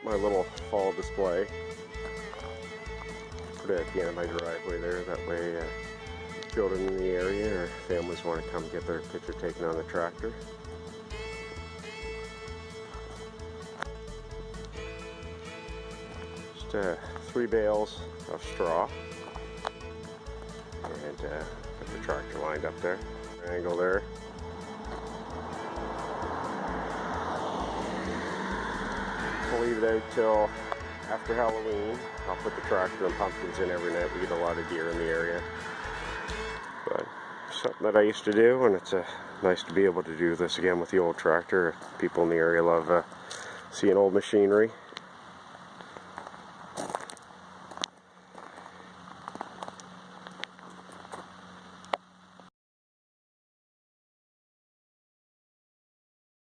my little fall display. Put it at the end of my driveway there. That way children in the area or families want to come get their picture taken on the tractor. Just 3 bales of straw. And put the tractor lined up there. Angle there. We'll leave it out till after Halloween. I'll put the tractor and pumpkins in every night. We get a lot of deer in the area. But something that I used to do, and it's nice to be able to do this again with the old tractor. People in the area love seeing old machinery.